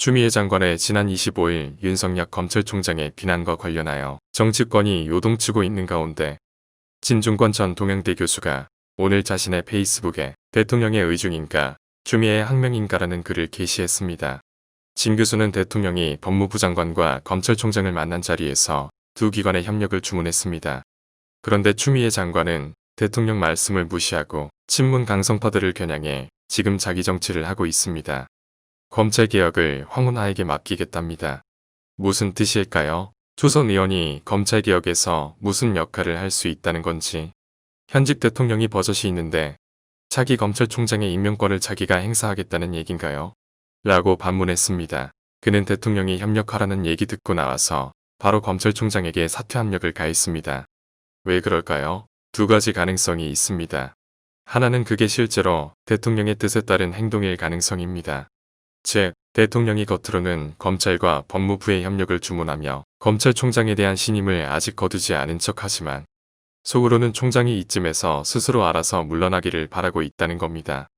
추미애 장관의 지난 25일 윤석열 검찰총장의 비난과 관련하여 정치권이 요동치고 있는 가운데 진중권 전 동양대 교수가 오늘 자신의 페이스북에 대통령의 의중인가 추미애의 항명인가라는 글을 게시했습니다. 진 교수는 대통령이 법무부 장관과 검찰총장을 만난 자리에서 두 기관의 협력을 주문했습니다. 그런데 추미애 장관은 대통령 말씀을 무시하고 친문 강성파들을 겨냥해 지금 자기 정치를 하고 있습니다. 검찰개혁을 황운하에게 맡기겠답니다. 무슨 뜻일까요? 초선 의원이 검찰개혁에서 무슨 역할을 할 수 있다는 건지. 현직 대통령이 버젓이 있는데 차기 검찰총장의 임명권을 자기가 행사하겠다는 얘긴가요? 라고 반문했습니다. 그는 대통령이 협력하라는 얘기 듣고 나와서 바로 검찰총장에게 사퇴 압력을 가했습니다. 왜 그럴까요? 두 가지 가능성이 있습니다. 하나는 그게 실제로 대통령의 뜻에 따른 행동일 가능성입니다. 즉, 대통령이 겉으로는 검찰과 법무부의 협력을 주문하며 검찰총장에 대한 신임을 아직 거두지 않은 척하지만 속으로는 총장이 이쯤에서 스스로 알아서 물러나기를 바라고 있다는 겁니다.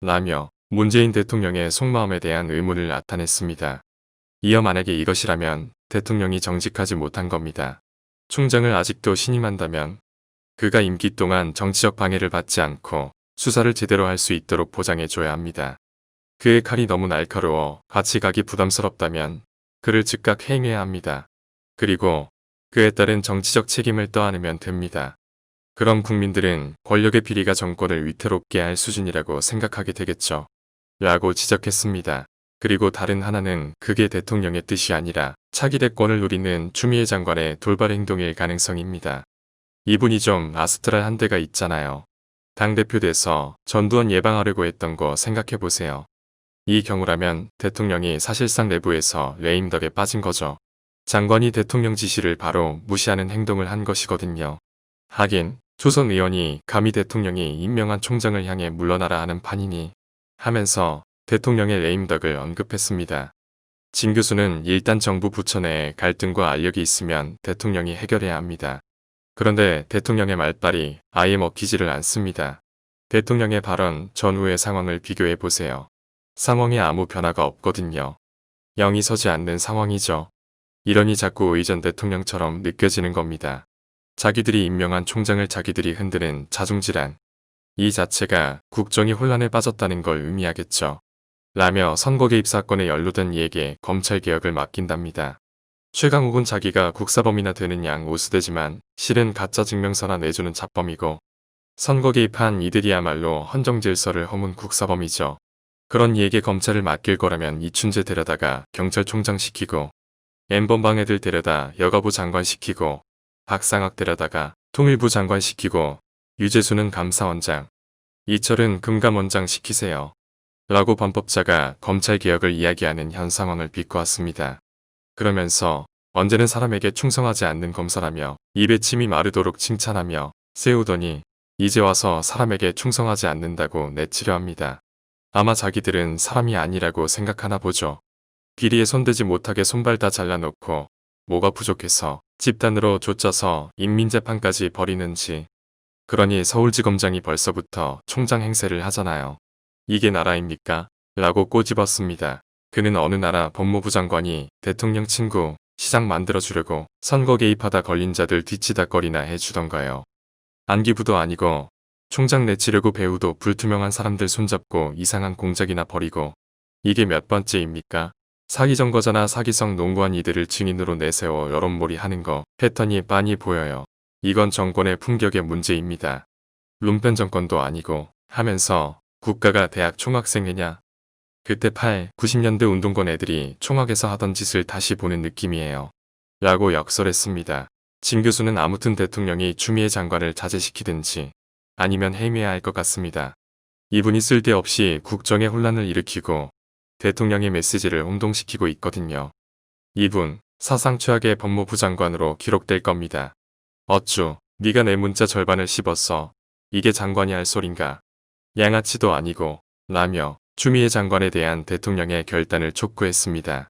라며 문재인 대통령의 속마음에 대한 의문을 나타냈습니다. 이어 만약에 이것이라면 대통령이 정직하지 못한 겁니다. 총장을 아직도 신임한다면 그가 임기 동안 정치적 방해를 받지 않고 수사를 제대로 할 수 있도록 보장해줘야 합니다. 그의 칼이 너무 날카로워 같이 가기 부담스럽다면 그를 즉각 해임해야 합니다. 그리고 그에 따른 정치적 책임을 떠안으면 됩니다. 그럼 국민들은 권력의 비리가 정권을 위태롭게 할 수준이라고 생각하게 되겠죠. 라고 지적했습니다. 그리고 다른 하나는 그게 대통령의 뜻이 아니라 차기 대권을 노리는 추미애 장관의 돌발 행동일 가능성입니다. 이분이 좀 아스트랄한 데가 있잖아요. 당대표 돼서 전두환 예방하려고 했던 거 생각해보세요. 이 경우라면 대통령이 사실상 내부에서 레임덕에 빠진 거죠. 장관이 대통령 지시를 바로 무시하는 행동을 한 것이거든요. 하긴 초선 의원이 감히 대통령이 임명한 총장을 향해 물러나라 하는 판이니 하면서 대통령의 레임덕을 언급했습니다. 진 교수는 일단 정부 부처 내에 갈등과 알력이 있으면 대통령이 해결해야 합니다. 그런데 대통령의 말발이 아예 먹히지를 않습니다. 대통령의 발언 전후의 상황을 비교해 보세요. 상황에 아무 변화가 없거든요. 영이 서지 않는 상황이죠. 이러니 자꾸 의전 대통령처럼 느껴지는 겁니다. 자기들이 임명한 총장을 자기들이 흔드는 자중질환. 이 자체가 국정이 혼란에 빠졌다는 걸 의미하겠죠. 라며 선거 개입 사건에 연루된 이에게 검찰개혁을 맡긴답니다. 최강욱은 자기가 국사범이나 되는 양 우스대지만 실은 가짜 증명서나 내주는 잡범이고 선거 개입한 이들이야말로 헌정질서를 허문 국사범이죠. 그런 이에게 검찰을 맡길 거라면 이춘재 데려다가 경찰총장 시키고 N번방 애들 데려다 여가부 장관 시키고 박상학 데려다가 통일부 장관 시키고 유재수는 감사원장, 이철은 금감원장 시키세요. 라고 범법자가 검찰개혁을 이야기하는 현 상황을 비꼬았습니다. 그러면서 언제는 사람에게 충성하지 않는 검사라며 입에 침이 마르도록 칭찬하며 세우더니 이제 와서 사람에게 충성하지 않는다고 내치려 합니다. 아마 자기들은 사람이 아니라고 생각하나 보죠. 비리에 손대지 못하게 손발 다 잘라놓고 뭐가 부족해서 집단으로 쫓아서 인민재판까지 벌이는지. 그러니 서울지검장이 벌써부터 총장 행세를 하잖아요. 이게 나라입니까? 라고 꼬집었습니다. 그는 어느 나라 법무부 장관이 대통령 친구 시장 만들어주려고 선거 개입하다 걸린 자들 뒤치다거리나 해주던가요. 안기부도 아니고 총장 내치려고 배우도 불투명한 사람들 손잡고 이상한 공작이나 벌이고 이게 몇 번째입니까? 사기 정거자나 사기성 농구한 이들을 증인으로 내세워 여론몰이 하는 거 패턴이 빤히 보여요. 이건 정권의 품격의 문제입니다. 룸펜 정권도 아니고 하면서 국가가 대학 총학생회냐? 그때 90년대 운동권 애들이 총학에서 하던 짓을 다시 보는 느낌이에요. 라고 역설했습니다. 진 교수는 아무튼 대통령이 추미애 장관을 자제시키든지 아니면 해임해야 할 것 같습니다. 이분이 쓸데없이 국정에 혼란을 일으키고 대통령의 메시지를 혼동시키고 있거든요. 이분 사상 최악의 법무부 장관으로 기록될 겁니다. 어쭈, 네가 내 문자 절반을 씹었어. 이게 장관이 할 소린가. 양아치도 아니고 라며 추미애 장관에 대한 대통령의 결단을 촉구했습니다.